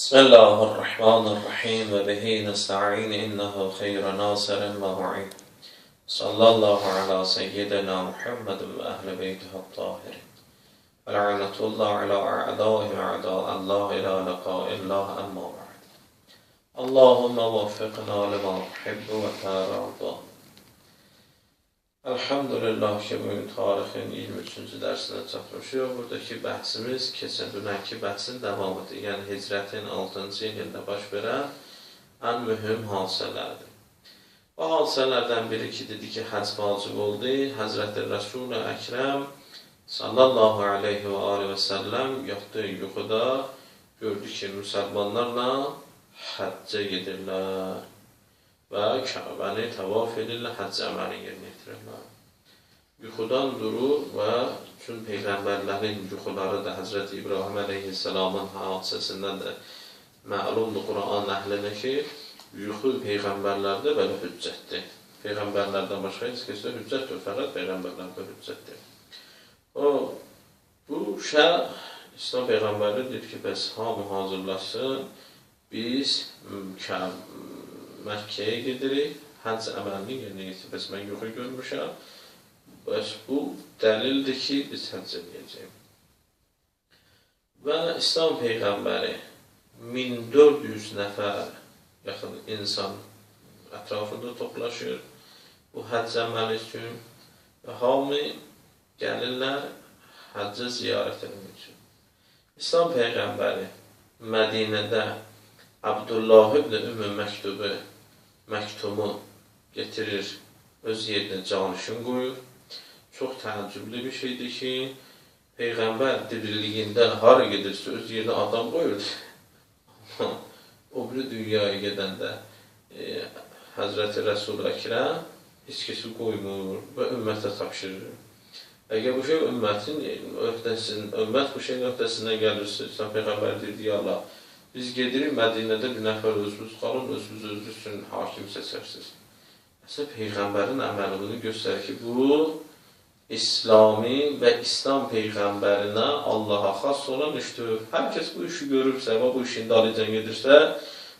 بسم الله الرحمن الرحيم وبه نستعين إنه خير ناصر ومعين صلى الله على سيدنا محمد وأهل بيته الطاهرين ولعنة الله على أعدائهم أعداء الله إلى لقاء الله أما بعد اللهم وفقنا لما تحب وترضى. Elhamdülillah ki, bugün tarixin 23-cü dərsinə çatmışıq. Buradakı bəhsimiz dünənki bəhsin davamıdır. Yəni, hicrətin 6-cı ilində baş verən ən mühüm hadisələrdir. Bu hadisələrdən biri ki, dedi ki, həcc vacib oldu. Həzrəti Rəsul-i Əkrəm sallallahu aleyhi və aleyhi və səlləm yatdı yuxuda, gördü ki, müsəlmanlarla həccə gedirlər və Kəbəni təvaf edirlər, həcc əməli yerinə yetirirlər. Yuxudan durur və bütün peyğəmbərlərin yuxuları da Həzrəti İbrahim əleyhissalamın hadisəsindən də məlumdur Quran əhlinə ki, yuxu peyğəmbərlərdə belə hüccətdir. Peyğəmbərlərdən başqa heç kəsdə hüccətdir, fəqət peyğəmbərlərdə hüccətdir. Bu şəh İslam peyğəmbərləri deyir ki, bəs hamı hazırlaşsın, biz Məkkəyə gedirik, həcc əməlini yerinə yetirir. Bəs mən yuxu görmüşəm. Bəs bu dəlildir ki, biz həcc edəcəyik. Və İslam Peyğəmbəri 1400 nəfər yaxın insan ətrafında toplaşır bu həcc əməli üçün və hamı gəlirlər həccə ziyarət etmək üçün. İslam Peyğəmbəri Mədinədə Abdullah ibn Ümmü məktumu getirir, öz yerinə canişin qoyur. Çox təəccüblü bir şeydir ki, Peyğəmbər diriliyində hara gedirsə öz yerinə adam qoyur. O biri dünyaya gedəndə Həzrəti Rəsul-i Əkrəm heç kəsi qoymur və ümmətə tapşırır. Əgər bu şey ümmət bu şeyin öhdəsindən gəlirsə, İslam Peyğəmbər deyir, ya Allah, biz gedirik Mədinədə bir nəfər özünüz qalın, özünüz üçün hakim seçərsiniz. Əsas Peyğəmbərin əməli bunu göstərir ki, bu İslami və İslam Peyğəmbərinə Allaha xas olan işdir. Hər kəs bu işi görürsə və bu işin dalıcan gedirsə,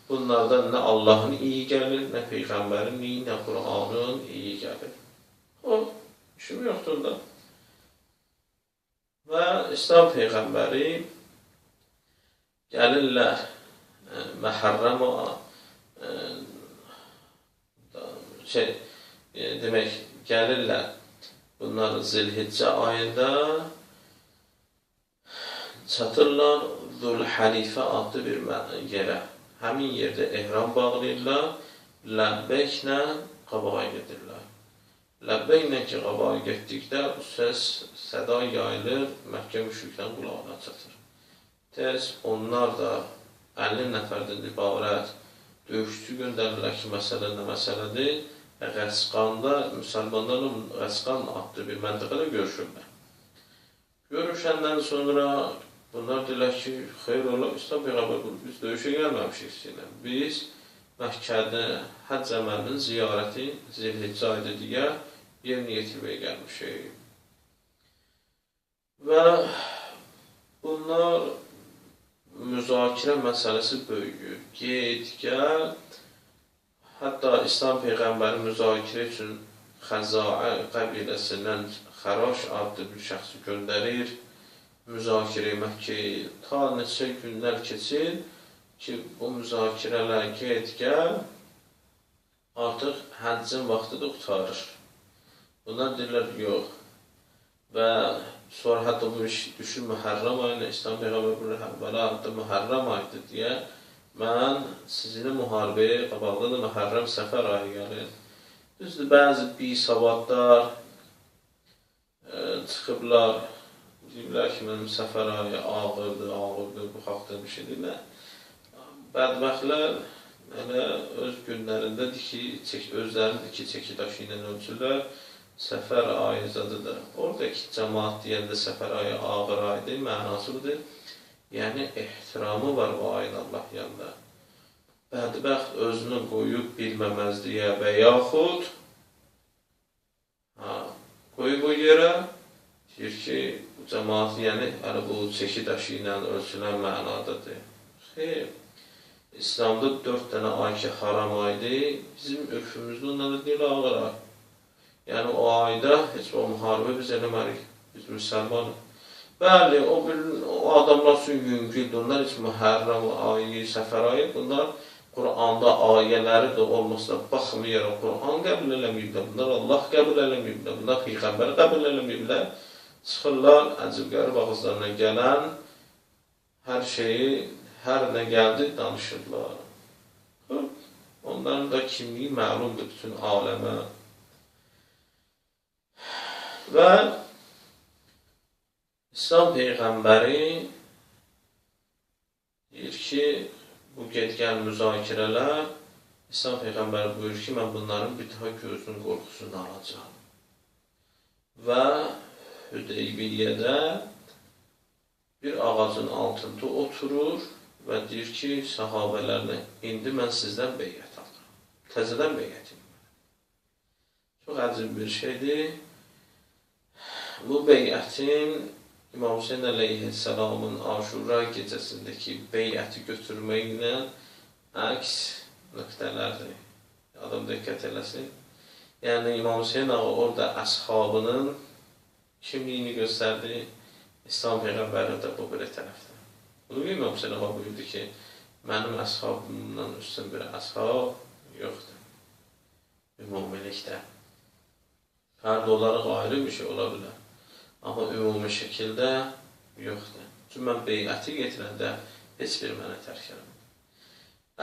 bunlardan nə Allahın iyi gəlir, nə Peyğəmbərin iyi, nə Qur'anın iyi gəlir. O, işim yoxdur da. Və İslam Peyğəmbəri gəlirlər Məhərrəma demək, gəlirlər bunlar Zilhiccə ayında çatırlar Zülhəlifə adlı bir yerə. Həmin yerdə ehram bağlayırlar, ləbbəklə qabağa gedirlər. Ləbbəklə ki, qabağa getdikdə bu səs, səda yayılır, Məkkə müşriklərin qulağına çatır. Tez onlar da 50 nəfərdən ibarət döyüşçü göndərirlər ki, məsələ nə məsələdir və Qəsqanda, müsəlmanların Qəsqan adlı bir məntəqədə görüşürlər. Görüşəndən sonra bunlar deyirlər ki, xeyr ola, İslam Peyğəmbər, biz döyüşə gəlməmişik sizinlə. Biz Məkkədə həcc əməlinin ziyarəti Zilhiccə ayında digər yerinə yetirməyə gəlmişik. Və bunlar müzakirə məsələsi böyüyür. Get, gəl. Hətta İslam Peyğəmbəri müzakirə üçün Xəzaə qəbiləsindən Xəraş adlı bir şəxsi göndərir. Müzakirə Məkkəyə ta neçə günlər keçir ki, bu müzakirələr get, gəl artıq həccin vaxtı da qutarır. Bunlar deyirlər, yox. Və sonra hətta bu iş düşür Məhərrəm ayına, İslam Peyğəmbər belə adlı Məhərrəm ayıdır deyə, mən sizinlə müharibəyə qabaqda da Məhərrəm səfər ayı gəlir. Düzdür, bəzi bisavadlar çıxıblar, deyirlər ki, mənim səfər ayı ağırdır, bu xalqda bir şey deyirlər. Bədbəxtlər öz günlərindədir ki, özləridir ki, çəki daşı ilə ölçürlər. Səfər ayı zadıdır. Oradakı cəmaat deyəndə səfər ayı ağır ayıdır, mənasıdır. Yəni, ehtiramı var bu ayın Allah yanında. Bədbəxt özünü qoyub bilməməzliyə və yaxud qoyub o yerə deyir ki, cəmaat, yəni bu çəki daşı ilə ölçülən mənadadır. Xeyr, İslamda 4 dənə ay ki, haram aydır. Bizim örfümüzdə onlara deyil ağır ay. Yəni o ayda heç o müharibə biz eləmərik. Biz müsəlmanıq. Bəli, o adamlar üçün yüngüldür. Onlar heç Məhərrəm ayı, Səfər ayı, bunlar Quranda ayələri də olmasına baxmayaraq Quran qəbul eləməyiblər. Bunlar Allah qəbul eləməyiblər. Bunlar Peyğəmbər qəbul eləməyiblər. Çıxırlar, əcib qərib ağızlarına gələn hər şeyi, hər nə gəldi, danışırlar. Onların da kimliyi məlumdur bütün aləmə. Və İslam Peyğəmbəri deyir ki, bu gedgən müzakirələr, İslam Peyğəmbəri buyurur ki, mən bunların bir daha gözünün qorxusunu alacağım. Və Hüdeybiyyədə bir ağacın altında oturur və deyir ki, sahabələrlə, indi mən sizdən beyyət alırım. Təzədən beyyət edin. Çox əcib bir şeydir. Bu beyyətin İmam Hüseyin əleyhisselamın Aşura gecəsindəki beyyəti götürməklə əks nöqtələrdir. Adam diqqət eləsin. Yəni İmam Hüseyin ağa orada əshabının kimliyini göstərdi. İslam Peyğəmbəri də bu bir tərəfdə. Bunu İmam Hüseyin ağa buyurdu ki, mənim əshabımdan üstün bir əshab yoxdur. Ümumilikdə. Fərd olaraq ayrı bir şey ola bilər. Amma ümumi şəkildə yoxdur. Çünki mən beyyəti getirəndə heç bir mənə tərk eləmədim.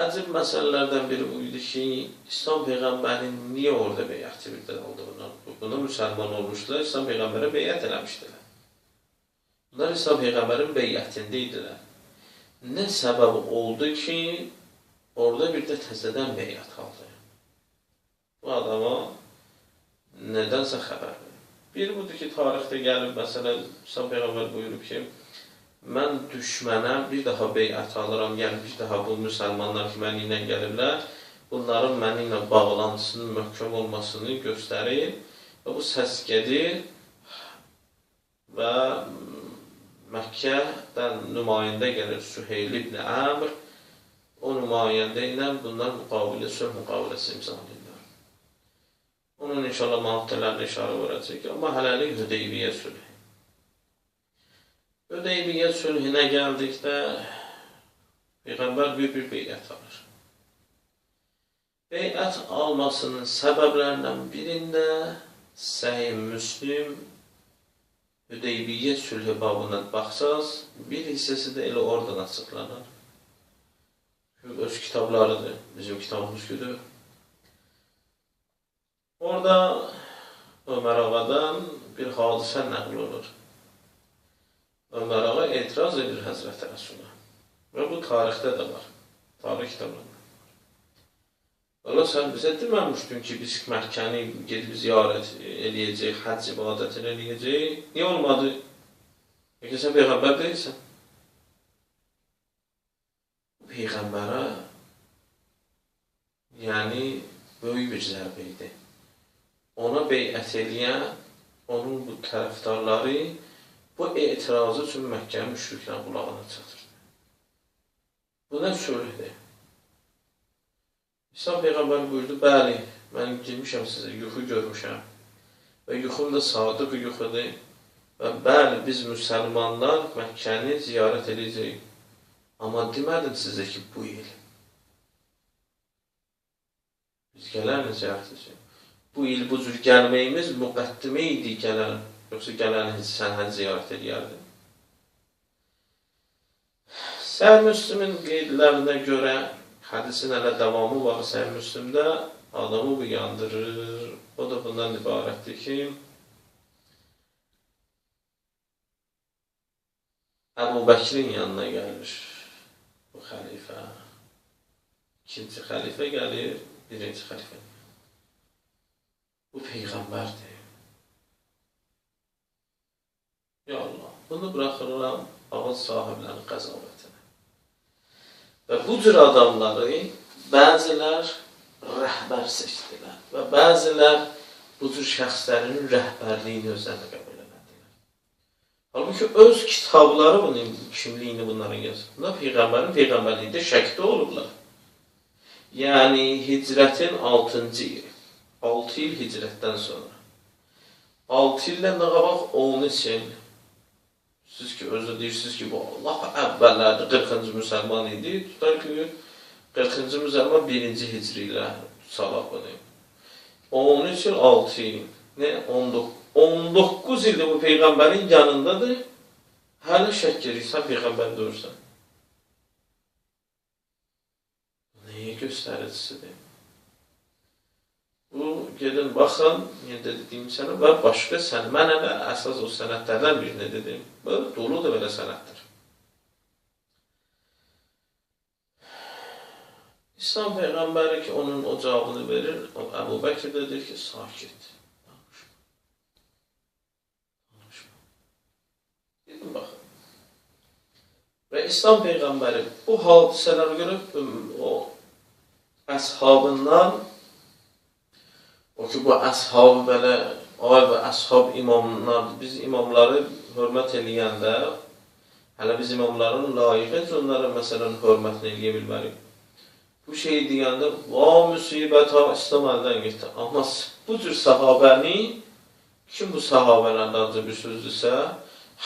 Əcib məsələlərdən biri buydu ki, İslam Peyğəmbəri niyə orada beyyəti birdən olduğundan? Buna müsəlman olmuşlar, İslam Peyğəmbərə beyyət eləmişdilər. Bunlar İslam Peyğəmbərin beyyətində idilər. Nə səbəb oldu ki, orada bir də təzədən beyyət aldı? Bu adama nədənsə xəbər verir. Bir budur ki, tarixdə gəlib, məsələn, İslam Peyğəmbər buyurub ki, mən düşmənə bir daha beyyət alıram, yəni bir daha bu müsəlmanlar ki, mənə ilə gəlirlər, bunların mənə ilə bağlantısının möhkəm olmasını göstərir və bu səs gedir və Məkkədən nümayəndə gəlir Süheyl ibn Əmr, o nümayəndə ilə bunlar sülh müqaviləsi imzalayırlar. Onun inşallah maddələrini işarə verəcək. Amma hələlik Hüdeybiyyə sülhü. Hüdeybiyyə sülhünə gəldikdə Peyğəmbər bir beyyət alır. Beyyət almasının səbəblərindən birində Səhih Müslim Hüdeybiyyə sülhü babına baxsaz, bir hissəsi də elə oradan açıqlanır. Öz kitablarıdır, bizim kitabımız güdür. Orada Ömər Ağadan bir hadisə nəql olur. Ömər Ağa etiraz edir Həzrəti Rəsula. Və bu tarixdə də var. Tarix kitablarında. Ola sən bizə deməmişdin ki, biz Məkkəni gedib ziyarət eləyəcək, həcc ibadətini eləyəcək. Niyə olmadı? Peki sən Peyğəmbər deyilsən. Peyğəmbərə yəni böyük bir zərbə idi. Ona beyyət eləyən, onun bu tərəfdarları bu etirazı üçün Məkkənin müşriklərin qulağına çatırdı. Bu nə sülhdür? İslam Peyğəmbər buyurdu, bəli, mən girmişəm sizə, yuxu görmüşəm və yuxum da sadıq yuxudur və bəli, biz müsəlmanlar Məkkəni ziyarət edəcəyik. Amma demədim sizə ki, bu il biz gələni ziyarət edəcəyik. Bu il bu cür gəlməyimiz müqəddimə idi gələn, yoxsa gələni sən ziyarət edərdin. Səhih Müslimin qeydlərinə görə hədisin hələ davamı var Səhih Müslimdə, adamı bu yandırır. O da bundan ibarətdir ki, Əbu Bəkrin yanına gəlir bu xəlifə. İkinci xəlifə gəlir, birinci xəlifə gəlir. Bu Peyğəmbərdir. Ya Allah, bunu bıraxıram ağız sahiblərinin qəzabətinə. Və bu cür adamları bəzilər rəhbər seçdilər və bəzilər bu cür şəxslərin rəhbərliyini özlərinə qəbul elədilər. Halbuki öz kitabları bunun kimliyini bunların yazır. Bunda Peyğəmbərin Peyğəmbərliyində şəkdə olurlar. Yəni hicrətin 6-cı ili. 6 il hicrətdən sonra. 6 ildən də qabaq 13 il. Siz ki, özü deyirsiniz ki, bu Allah əvvəllərdə 40-cı müsəlman idi. Tutar ki, 40-cı müsəlman 1-ci hicri ilə salaq bunu. 13 il, 6 il. Ne? 19 ildir bu Peyğəmbərin yanındadır. Hələ şək edirsən, Peyğəmbər durursan. Nəyə göstəricisidir? Bu, gedin, baxın, yenə də dediyim sənə və başqa sənə, mən hələ əsas o sənətlərdən birini dedim. Böyle dolu da belə sənətdir. İslam Peyğəmbəri ki, onun o cavabını verir, Əbu Bəkir də deyir ki, sakit. Danışma. Dedim, baxın. Və İslam Peyğəmbəri bu hadisələrə görə o əshabından o ki, bu əshabı belə, ay və əshab imamlar, biz imamları hörmət eləyəndə, hələ biz imamların layiqiz, onların məsələn hörmətini eləyə bilmərik. Bu şey deyəndə, va müsibətə İslam əldən getdi. Amma bu cür sahabəni, kim bu sahabələrdən bir sözdürsə,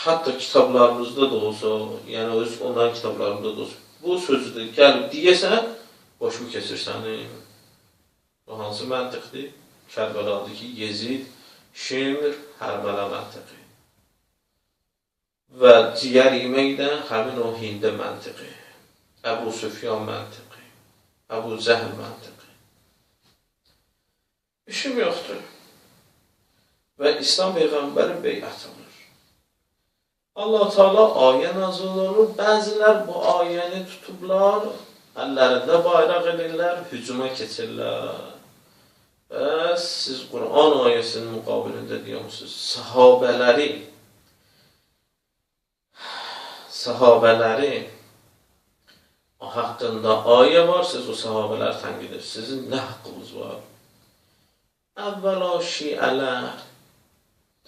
hətta kitablarımızda da olsa, yəni onların kitablarında da olsa, bu sözü də gəlib deyəsən, boşmu keçirsən. Bu hansı məntiqdir? Kərbəladır ki, Yezid, Şimr, Hərmələ məntiqi. Və ciyər yemək də həmin o Hində məntiqi. Əbu Süfyan məntiqi. Əbu Zəhl məntiqi. İşim yoxdur. Və İslam Peyğəmbəri beyət alır. Allah Teala ayə nazil olur. Bəzilər bu ayəni tutublar, əllərində bayraq edirlər, hücuma keçirlər. Və siz Quran ayəsinin müqabilində deyirsiniz, sahabələri haqqında ayə var, siz o sahabələri tənqid edirsiniz. Sizin nə haqqınız var? Əvvəla şiələr,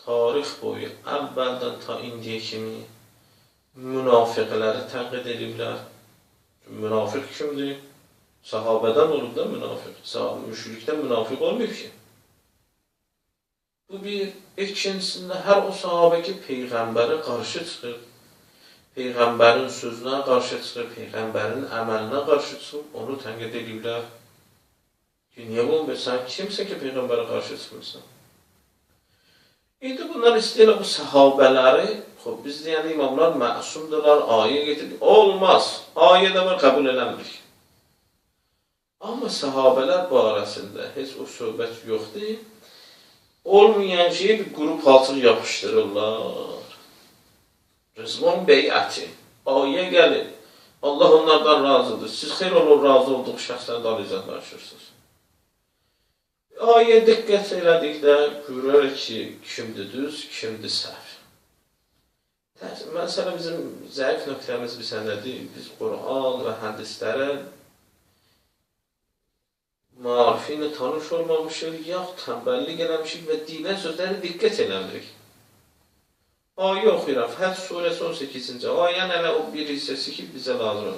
tarix boyu, əvvəldən ta indiyə kimi münafiqləri tənqid ediblər. Münafiq kimdir? Sahabədən olub da münafiq. Müşrikdən münafiq olmayıb ki. Bu bir, ikincisində hər o sahabə ki, Peyğəmbərə qarşı çıxır. Peyğəmbərin sözünə qarşı çıxır, Peyğəmbərin əməlinə qarşı çıxır, onu tənqid ediblər. Niyə bunu bir, sən kimsən ki, Peyğəmbərə qarşı çıxmırsan? İndi bunlar istəyirlər bu sahabələri, biz deyən imamlar məsumdurlar, ayə getirir. Olmaz, ayə də var, qəbul eləmirik. Amma sahabələr barəsində heç o söhbət yoxdur. Olmayan şeyi bir qrup palçıq yapışdırırlar. Rızvan beyəti, ayə gəlir. Allah onlardan razıdır. Siz xeyr olur, razı olduğu şəxsdən dalıcan danışırsınız. Ayə diqqət elədikdə görürük ki, kimdir düz, kimdir səhv. Məsələn, bizim zəif nöqtəmiz bir sənədir. Biz Quran və hədislərə marifi ilə tanış olmamışıq, yaxud tənbəllik eləmişik və dinən sözləri diqqət eləmirik. Ayə oxuyuram, Həc surəsi 18-ci ayən hələ o bir hissəsi ki, bizə lazım.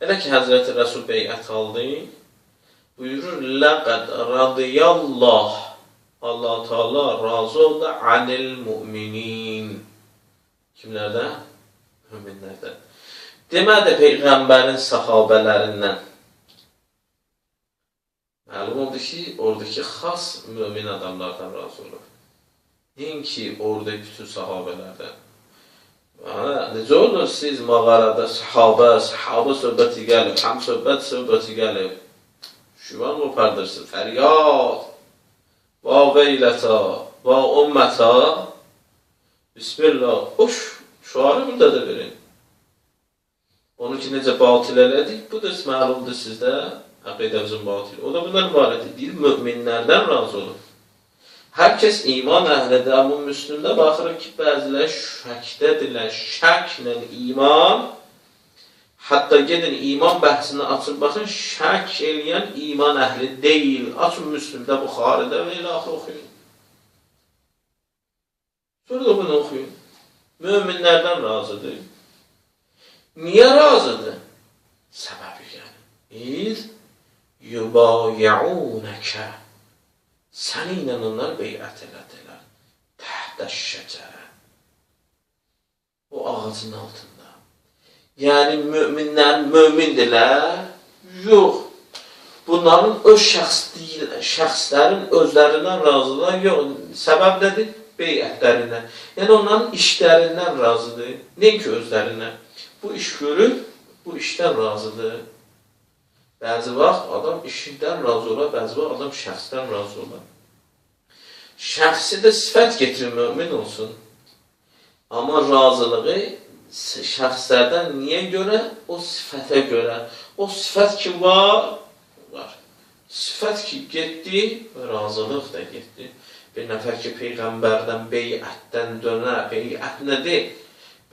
Elə ki, Həzrəti Rəsul beyət aldı, buyurur, Ləqəd radiyallah, Allah Teala razı oldu anil müminin. Kimlərdən? Müminlərdən. Demədə Peyğəmbərin sahabələrindən. Məlum oldu ki, oradakı xas mümin adamlardan razı olur. Deyin ki, oradakı bütün sahabələrdən. Necə olur siz mağarada sahabə söhbəti gəlib, həm söhbəti gəlib. Şüvan qopardırsın, fəryad, va veylətə, va ümmətə, Bismillah, şuarı burada da verin. Onu ki, necə batil elədik, bu da məlumdur sizdə, əqidəmizin batil. O da bundan ibarət edir, müminlərdən razı olun. Hər kəs iman əhlidir, amma Müslümdə baxırıq ki, bəzilər şəkdədirlər, şəklə iman, hətta gedin iman bəhsini açıb baxın, şək eləyən iman əhli deyil. Açın Müslümdə, Buxarıda və ilə axı oxuyun. Sonra da bunu oxuyun. Möminlərdən razıdır. Niyə razıdır? Səbəbi yəni. İz yubayəunəkə. Səninlə onlar beyət elədilər. Təhtə şəcərə. O ağacın altında. Yəni möminlər mömindirlər? Yox. Bunların öz şəxslərin özlərindən razılar. Yox. Səbəb nədir? Beyətlərindən. Yəni onların işlərindən razıdır. Nəinki özlərindən. Bu iş görür, bu işdən razıdır. Bəzi vaxt adam işindən razı olar, bəzi vaxt adam şəxsdən razı olar. Şəxsi də sifət getirir, mömin olsun. Amma razılığı şəxslərdən niyə görə? O sifətə görə. O sifət ki var. Sifət ki getdi, razılıq da getdi. Bir nəfər ki Peyğəmbərdən, beyətdən dönər. Beyət nədir?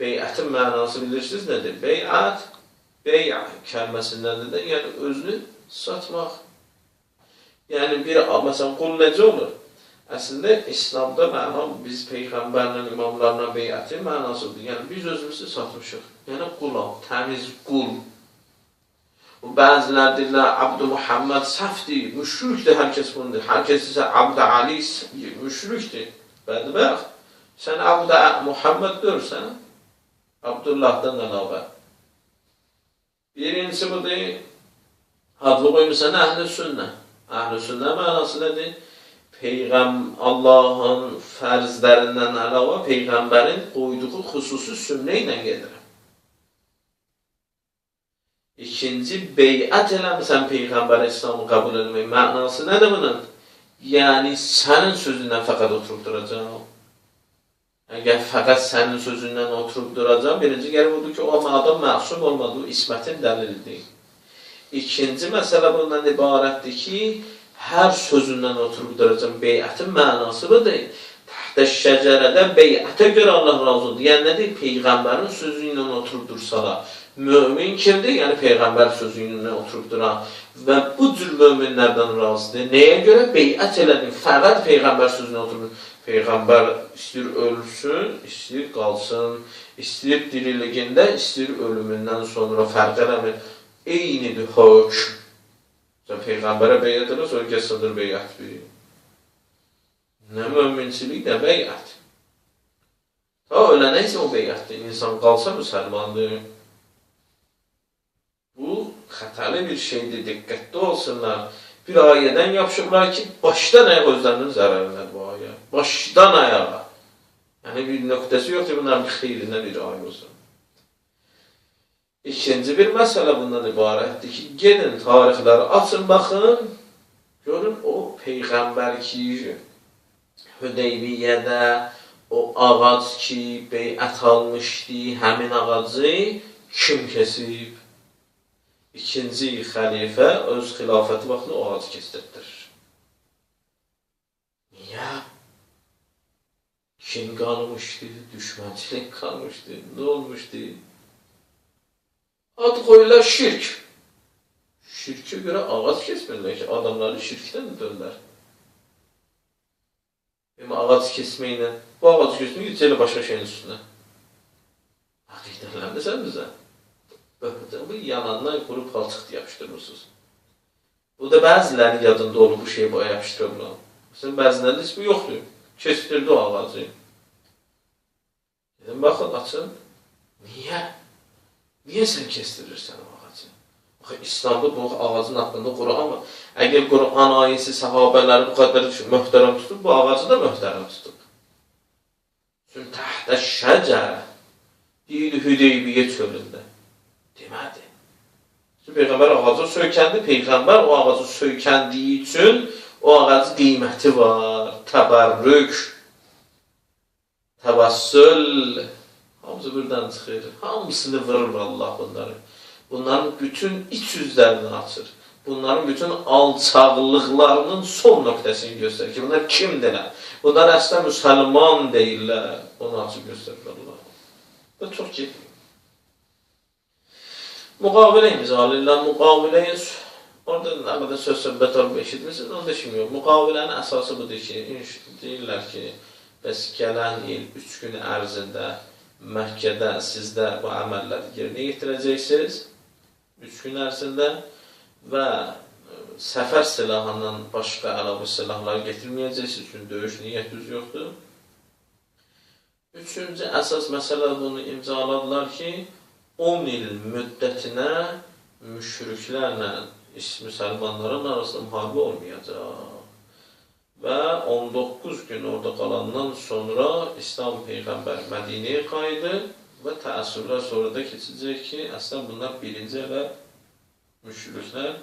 Beyətin mənası bilirsiniz nədir? Beyət, beyət kəlməsindəndir də, yəni özünü satmaq. Yəni bir, məsələn, qul necə olur? Əslində, İslamda məna biz Peyğəmbərlə, imamlarla beyətin mənasıdır. Yəni biz özümüzü satmışıq. Yəni qulam, təmiz qul. Bəzilər deyirlər, Abd-ı Muhammed səhvdir, müşrikdir, hər kəs bundur. Hər kəs isə Abd-ı Ali müşrikdir. Bədbəxt, sən Abd-ı Muhammed görürsən, Abdullahdan əlavə. Birincisi budur, adlı qoymusan əhl-i sünnə. Əhl-i sünnə mənası nədir? Allahın fərzlərindən əlavə Peyğəmbərin qoyduğu xüsusi sünnə ilə gedir. İkinci, beyət eləmirsən Peyğəmbər İslamı qəbul etmək. Mənası nədir bunun? Yəni, sənin sözündən fəqət oturub duracaq. Əgər fəqət sənin sözündən oturub duracaq, birinci gəlib odur ki, o adam məsum olmadığı ismətin dəlildir. İkinci məsələ bundan ibarətdir ki, hər sözündən oturub duracaq. Beyətin mənası budur. Təhtə şəcərədə beyətə görə Allah razı oldu. Yəni, nədir? Peyğəmbərin sözü ilə oturub dursalar. Mömin kimdir? Yəni Peyğəmbər sözü ilə oturub duran və bu cür möminlərdən razıdır. Nəyə görə? Beyət elədik. Fəqət Peyğəmbər sözünə oturur. Peyğəmbər istəyir ölsün, istəyir qalsın, istəyir diriliyində, istəyir ölümündən sonra fərq eləmir. Eynidir hökm. Peyğəmbərə beyət elə, sonra kəsədir beyət bilir. Nə möminçilik, nə beyət. Ta ölənə isə o beyətdir. İnsan qalsa müsəlmandır. Bu xətəli bir şeydir, diqqətli olsunlar. Bir ayədən yapışıblar ki, başdan ayağa özlərinin zərərinədir bu ayə. Başdan ayağa. Yəni bir nöqtəsi yoxdur, bunların bir xeyrinə bir ayə olsun. İkinci bir məsələ bundan ibarətdir ki, gedin tarixləri açın, baxın, görün o Peyğəmbər ki, Hüdeybiyyədə o ağac ki, beyət almışdı, həmin ağacı kim kesib? İkinci xəlifə öz xilafəti vaxtında o ağacı kesdirdir. Niyə? Kim qalmışdı? Düşmənçilik qalmışdı? Nə olmuşdu? Ad qoyurlar şirk. Şirkə görə ağac kesmirlər ki, adamları şirkdən dönlər. Ağac kesməklə, bu ağac kesməklə gecələ başqa şeyin üstünə. Aqiydələndirsən bizə. Bu yanandan qurub palçıq yapışdırırsınız. Bu da bəzilərin yadında olur bu şeyi boya yapışdırırlar. Məsələn, bəzilərin heç bu yoxdur. Kestirdi o ağacı. Dedim, baxın, açın. Niyə? Niyə sən kestirirsən o ağacı? İslamda bu ağacın haqqında Quran var. Əgər Quran ayəsi səhabələri bu qədər möhtərəm tutub, bu ağacı da möhtərəm tutub. Çünki təhtə şəcərə deyil Hüdeybiyyə çölündə. Demədi. Peyğəmbər ağacı söykəndi. Peyğəmbər o ağacı söykəndiyi üçün o ağacın qiyməti var. Təbərrük, təvəssül, hamısı buradan çıxır. Hamısını vırır Allah bunları. Bunların bütün iç yüzlərini açır. Bunların bütün alçaqlıqlarının son nöqtəsini göstərir ki, bunlar kimdirlər? Bunlar əslən müsəlman deyirlər. Onu açıb göstərir Allah. Və çox getmir. Müqavilə imzalayırlar. Müqaviləyə orada nə qədər söz-söhbət olub eşitmişsiniz, onu da işim yox. Müqavilənin əsası budur ki, deyirlər ki, bəs gələn il 3 gün ərzində Məkkədə sizdə bu əməlləri yerinə yetirəcəksiniz 3 gün ərzində və səfər silahından başqa əlavə silahları getirməyəcəksiniz, çünki döyüş niyyətiniz yoxdur. Üçüncü əsas məsələ bunu imzaladılar ki, 10 il müddətinə müşriklərlə müsəlmanların arasında müharibə olmayacaq. Və 19 gün orada qalandan sonra İslam Peyğəmbər Mədinəyə qayıdır və təəssürlər sonra da keçəcək ki, əslən bunlar birinci elə müşriklər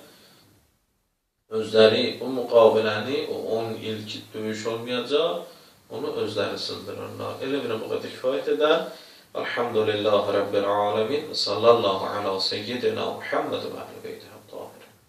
özləri bu müqaviləni, o 10 il ki döyüş olmayacaq, onu özləri sındırırlar. Elə bir bu qədər kifayət edər. Elhamdülillahi Rabbil alemin. Sallallahu ala seyyidina Muhammed və əhl-i beytə.